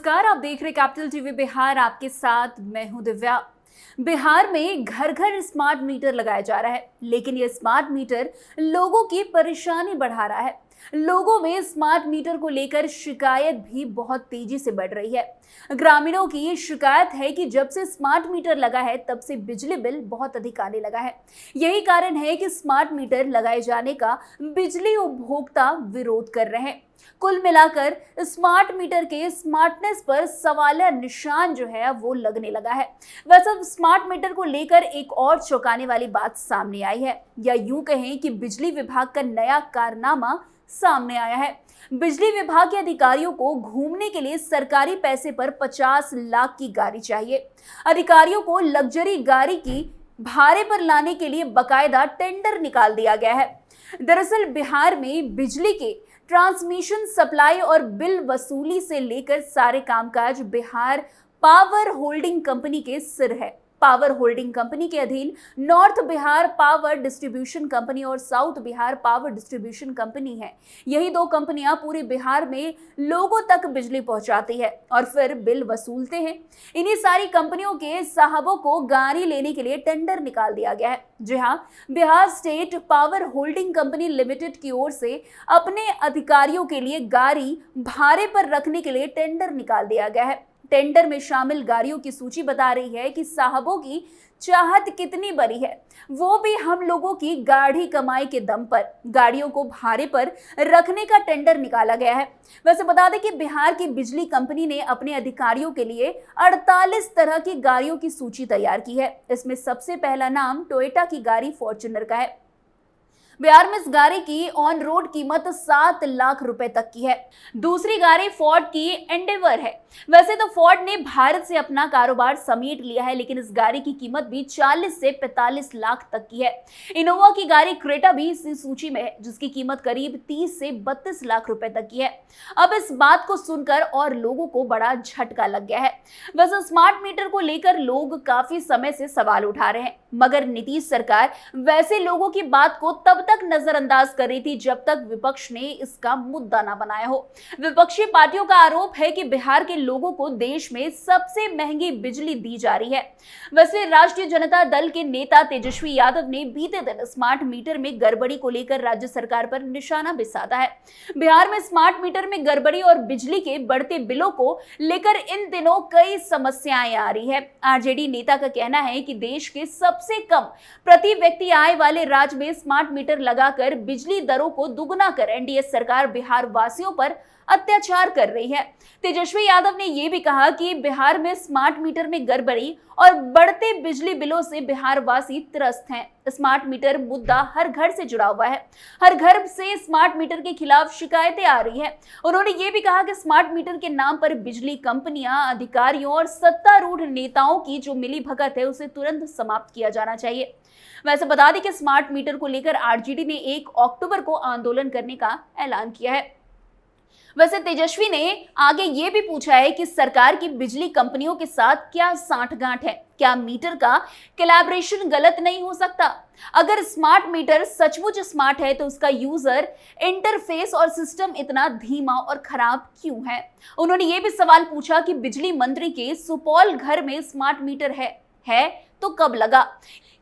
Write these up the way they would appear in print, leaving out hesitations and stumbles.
नमस्कार, आप देख रहे कैपिटल टीवी बिहार। आपके साथ मैं हूं दिव्या। बिहार में घर घर स्मार्ट मीटर लगाया जा रहा है, लेकिन ये स्मार्ट मीटर लोगों की परेशानी बढ़ा रहा है। लोगों में स्मार्ट मीटर को लेकर शिकायत भी बहुत तेजी से बढ़ रही है। ग्रामीणों की ये शिकायत है कि जब से स्मार्ट मीटर लगा है तब से बिजली बिल बहुत अधिक आने लगा है। यही कारण है कि स्मार्ट मीटर लगाए जाने का बिजली उपभोक्ता विरोध कर रहे हैं। कुल मिलाकर स्मार्ट मीटर के स्मार्टनेस पर सवालिया निशान जो है वो लगने लगा है। वैसे स्मार्ट मीटर को लेकर एक और चौंकाने वाली बात सामने आई है, या यूं कहें कि बिजली विभाग का नया कारनामा सामने आया है। बिजली विभाग के अधिकारियों को घूमने के लिए सरकारी पैसे पर 50 लाख की गाड़ी चाहिए। अधिकारियों को लग्जरी गाड़ी की भाड़े पर लाने के लिए बकायदा टेंडर निकाल दिया गया है। दरअसल बिहार में बिजली के ट्रांसमिशन, सप्लाई और बिल वसूली से लेकर सारे कामकाज बिहार पावर होल्डिंग कंपनी के सिर है। पावर होल्डिंग कंपनी के अधीन north Bihar power distribution company और south Bihar power distribution company है। यही दो कंपनियां पूरे बिहार में लोगों तक बिजली पहुंचाती है और फिर बिल वसूलते हैं। इन्हीं सारी कंपनियों के साहबों को गाड़ी लेने के लिए टेंडर निकाल दिया गया है। जी हाँ, Bihar state power holding company limited की ओर से अपने अधिकारियों के लिए गाड़ी भाड़े पर रखने के लिए टेंडर निकाल दिया गया है। टेंडर में शामिल गाड़ियों की सूची बता रही है कि साहबों की चाहत कितनी बड़ी है, वो भी हम लोगों की गाढ़ी कमाई के दम पर गाड़ियों को भाड़े पर रखने का टेंडर निकाला गया है। वैसे बता दें कि बिहार की बिजली कंपनी ने अपने अधिकारियों के लिए 48 तरह की गाड़ियों की सूची तैयार की है। इसमें सबसे पहला नाम टोयोटा की गाड़ी फॉर्च्यूनर का है। बिहार में इस गाड़ी की ऑन रोड कीमत 7 लाख रुपए तक की है। दूसरी गाड़ी फोर्ड की एंडेवर है। वैसे तो फोर्ड ने भारत से अपना कारोबार समेट लिया है, लेकिन इस गाड़ी की कीमत भी 40 से 45 लाख तक की है। इनोवा की गाड़ी क्रेटा भी इसी सूची में है, जिसकी कीमत करीब 30 से 32 लाख रुपए तक की है। अब इस बात को सुनकर और लोगों को बड़ा झटका लग गया है। वैसे स्मार्ट मीटर को लेकर लोग काफी समय से सवाल उठा रहे हैं, मगर नीतीश सरकार वैसे लोगों की बात को तब तक नजरअंदाज कर रही थी जब तक विपक्ष ने इसका मुद्दा ना बनाया हो। विपक्षी पार्टियों का आरोप है कि बिहार के लोगों को देश में सबसे महंगी बिजली दी जा रही है। वैसे राष्ट्रीय जनता दल के नेता तेजस्वी यादव ने बीते दिन स्मार्ट मीटर में गड़बड़ी को लेकर राज्य सरकार पर निशाना भी साधा है। बिहार में स्मार्ट मीटर में गड़बड़ी और बिजली के बढ़ते बिलों को लेकर इन दिनों कई समस्याएं आ रही है। आरजेडी नेता का कहना है कि देश के सबसे कम प्रति व्यक्ति आय वाले राज्य में स्मार्ट मीटर लगाकर बिजली दरों को दुगना कर एनडीए सरकार बिहार वासियों पर अत्याचार कर रही है। तेजस्वी यादव ने यह भी कहा कि बिहार में स्मार्ट मीटर में गड़बड़ी और बढ़ते बिजली बिलों से बिहार वासी त्रस्त हैं। स्मार्ट मीटर मुद्दा हर घर से जुड़ा हुआ है। हर घर से स्मार्ट मीटर के खिलाफ शिकायतें आ रही हैं। उन्होंने ये भी कहा कि स्मार्ट मीटर के नाम पर बिजली कंपनियां, अधिकारियों और सत्तारूढ़ नेताओं की जो मिलीभगत है उसे तुरंत समाप्त किया जाना चाहिए। वैसे बता दें कि स्मार्ट मीटर को लेकर आरजेडी ने 1 अक्टूबर को आंदोलन करने का ऐलान किया है। वैसे तेजस्वी ने आगे ये भी पूछा है कि सरकार की बिजली कंपनियों के साथ क्या सांठगांठ है, क्या मीटर का कोलैबोरेशन गलत नहीं हो सकता? अगर स्मार्ट मीटर सचमुच स्मार्ट है तो उसका यूजर इंटरफेस और सिस्टम इतना धीमा और खराब क्यों है? उन्होंने ये भी सवाल पूछा कि बिजली मंत्री के सुपौल घर में स्मार्ट मीटर है तो कब लगा?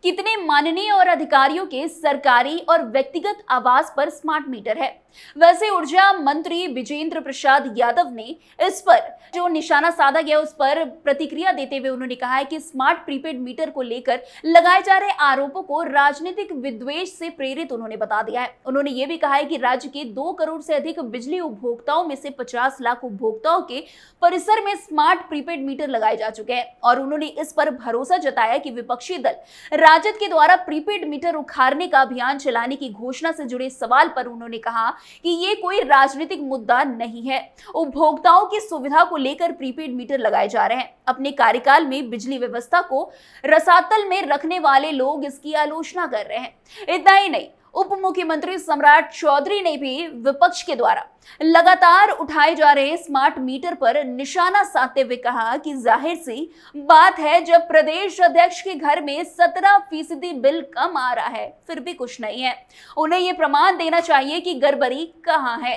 कितने माननीय और अधिकारियों के सरकारी और व्यक्तिगत आवास पर स्मार्ट मीटर है? वैसे ऊर्जा मंत्री विजेंद्र प्रसाद यादव ने इस पर जो निशाना साधा गया उस पर प्रतिक्रिया देते हुए उन्होंने कहा है कि स्मार्ट प्रीपेड मीटर को लेकर लगाए जा रहे आरोपों को राजनीतिक विद्वेष से प्रेरित उन्होंने बता दिया है। उन्होंने ये भी कहा है कि राज्य के 2 करोड़ से अधिक बिजली उपभोक्ताओं में से 50 लाख उपभोक्ताओं के परिसर में स्मार्ट प्रीपेड मीटर लगाए जा चुके हैं और उन्होंने इस पर भरोसा जताया कि विपक्षी दल राजद के द्वारा प्रीपेड मीटर उखाड़ने का अभियान चलाने की घोषणा से जुड़े सवाल पर उन्होंने कहा कि ये कोई राजनीतिक मुद्दा नहीं है। उपभोक्ताओं की सुविधा को लेकर प्रीपेड मीटर लगाए जा रहे हैं। अपने कार्यकाल में बिजली व्यवस्था को रसातल में रखने वाले लोग इसकी आलोचना कर रहे हैं। इतना ही नहीं, उप मुख्यमंत्री सम्राट चौधरी ने भी विपक्ष के द्वारा लगातार उठाए जा रहे स्मार्ट मीटर पर निशाना साधते हुए कहा कि जाहिर सी बात है, जब प्रदेश अध्यक्ष के घर में 17% बिल कम आ रहा है फिर भी कुछ नहीं है। उन्हें ये प्रमाण देना चाहिए कि गड़बड़ी कहां है।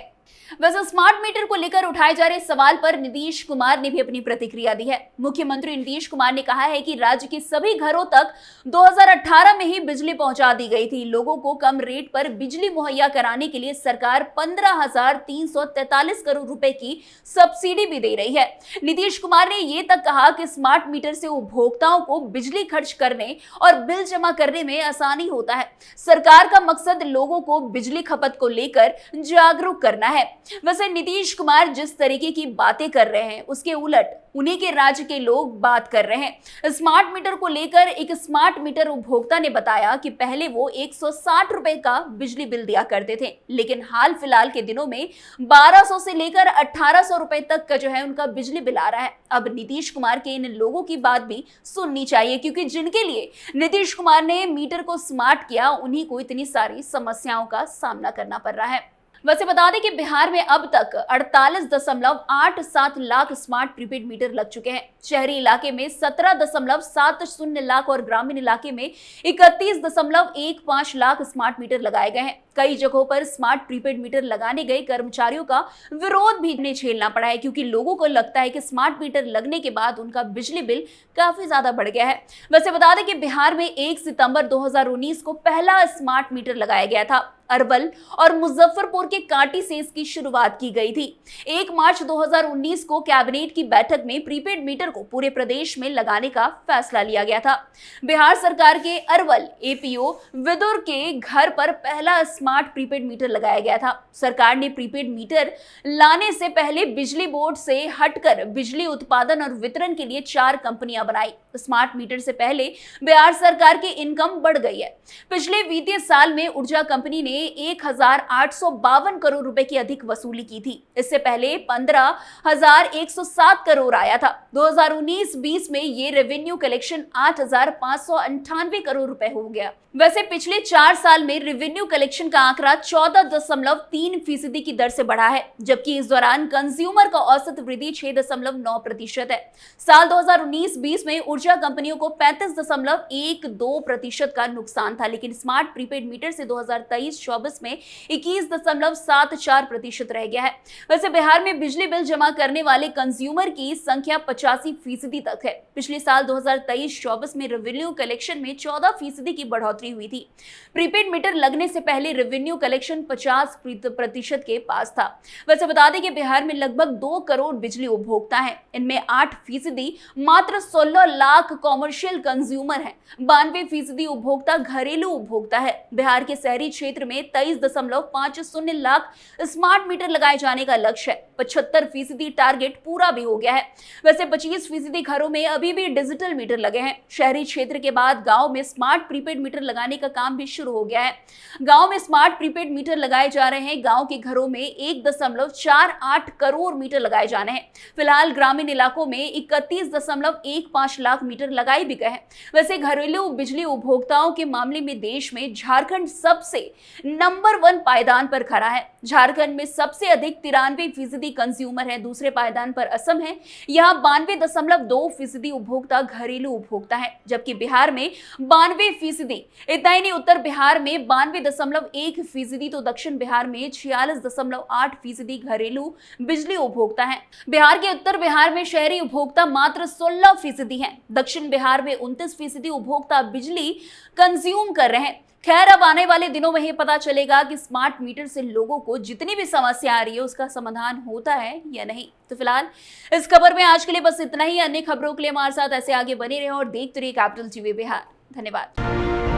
वैसे स्मार्ट मीटर को लेकर उठाए जा रहे सवाल पर नीतीश कुमार ने भी अपनी प्रतिक्रिया दी है। मुख्यमंत्री नीतीश कुमार ने कहा है कि राज्य के सभी घरों तक 2018 में ही बिजली पहुंचा दी गई थी। लोगों को कम रेट पर बिजली मुहैया कराने के लिए सरकार 15,343 करोड़ रुपए की सब्सिडी भी दे रही है। नीतीश कुमार ने ये तक कहा कि स्मार्ट मीटर से उपभोक्ताओं को बिजली खर्च करने और बिल जमा करने में आसानी होता है। सरकार का मकसद लोगों को बिजली खपत को लेकर जागरूक करना है। वैसे नीतीश कुमार जिस तरीके की बातें कर रहे हैं उसके उलट उन्हीं के राज्य के लोग बात कर रहे हैं। स्मार्ट मीटर को लेकर एक स्मार्ट मीटर उपभोक्ता ने बताया कि पहले वो 160 रुपए का बिजली बिल दिया करते थे, लेकिन हाल फिलहाल के दिनों में 1200 से लेकर 1800 रुपए तक का जो है उनका बिजली बिल आ रहा है। अब नीतीश कुमार के इन लोगों की बात भी सुननी चाहिए, क्योंकि जिनके लिए नीतीश कुमार ने मीटर को स्मार्ट किया उन्हीं को इतनी सारी समस्याओं का सामना करना पड़ रहा है। वैसे बता दें कि बिहार में अब तक 48.87 लाख स्मार्ट प्रीपेड मीटर लग चुके हैं। शहरी इलाके में 17.70 लाख और ग्रामीण इलाके में 31.15 लाख स्मार्ट मीटर लगाए गए हैं। कई जगहों पर स्मार्ट प्रीपेड मीटर लगाने गए कर्मचारियों का विरोध भी इन्हें झेलना पड़ा है, क्योंकि लोगों को लगता है कि स्मार्ट मीटर लगने के बाद उनका बिजली बिल काफी ज्यादा बढ़ गया है। वैसे बता दें कि बिहार में 1 सितंबर 2019 को पहला स्मार्ट मीटर लगाया गया था। अरवल और मुजफ्फरपुर के कांटी से इसकी शुरुआत की गई थी। 1 मार्च 2019 को कैबिनेट की बैठक में प्रीपेड मीटर को पूरे प्रदेश में लगाने का फैसला लिया गया था। बिहार सरकार के अरवल एपीओ विदुर के घर पर पहला स्मार्ट प्रीपेड मीटर लगाया गया था। सरकार ने प्रीपेड मीटर लाने से पहले बिजली बोर्ड से हटकर बिजली उत्पादन और वितरण के लिए 4 कंपनियां बनाई। स्मार्ट मीटर से पहले बिहार सरकार की इनकम बढ़ गई है। पिछले वित्तीय साल में ऊर्जा कंपनी ने 1,852 करोड़ रुपए की अधिक वसूली की थी। इससे पहले 15,107 करोड़ आया था। 2019-20 में ये रेवेन्यू कलेक्शन 8,598 करोड़ रुपए हो गया। वैसे पिछले 4 साल में रेवेन्यू कलेक्शन का आंकड़ा 14.3% की दर से बढ़ा है, जबकि इस दौरान कंज्यूमर का औसत वृद्धि 6.9% है। साल 2019-20 में ऊर्जा कंपनियों को 35.12% का नुकसान था, लेकिन स्मार्ट प्रीपेड मीटर से 2023-24 में 21.74% रह गया है। वैसे बिहार में बिजली बिल जमा करने वाले कंज्यूमर की संख्या 85% तक है। पिछले साल 2023-24 में रेवेन्यू कलेक्शन में 14% की बढ़ोतरी हुई थी। प्रीपेड मीटर लगने से पहले रेवेन्यू कलेक्शन 50% के पास था। वैसे बता दें कि बिहार में लगभग 2 करोड़ बिजली उपभोक्ता हैं। इनमें 8% मात्र 16 लाख कॉमर्शियल कंज्यूमर हैं। 92% उपभोक्ता घरेलू उपभोक्ता है। बिहार के शहरी क्षेत्र में 23.50 लाख स्मार्ट मीटर लगाए जाने का लक्ष्य है। 75% टारगेट पूरा भी हो गया है। वैसे 25% घरों में अभी भी डिजिटल मीटर लगे हैं। शहरी क्षेत्र के बाद गांव में स्मार्ट प्रीपेड मीटर लगाने का काम भी शुरू हो गया है। गांव में स्मार्ट प्रीपेड मीटर लगाए जा रहे हैं। गांव के घरों में 1.48 करोड़ मीटर लगाए जाने हैं। फिलहाल ग्रामीण इलाकों में 31.15 लाख मीटर लगाए भी गए हैं। वैसे घरेलू बिजली उपभोक्ताओं के मामले में देश में झारखंड सबसे नंबर 1 पायदान पर खड़ा है। झारखंड में सबसे अधिक 93% कंज्यूमर है। दूसरे पायदान पर असम है। यहाँ 92.2% उपभोक्ता घरेलू उपभोक्ता है, जबकि बिहार में 92%। इतना ही नहीं, उत्तर बिहार में 92.1%, तो दक्षिण बिहार में 46.8% घरेलू बिजली उपभोक्ता है। बिहार के उत्तर बिहार में शहरी उपभोक्ता मात्र 16% है। दक्षिण बिहार में 29% उपभोक्ता बिजली कंज्यूम कर रहे हैं। खैर, अब आने वाले दिनों में ही पता चलेगा कि स्मार्ट मीटर से लोगों को जितनी भी समस्या आ रही है उसका समाधान होता है या नहीं। तो फिलहाल इस खबर में आज के लिए बस इतना ही। अन्य खबरों के लिए हमारे साथ ऐसे आगे बने रहें और देखते रहिए कैपिटल टीवी बिहार। धन्यवाद।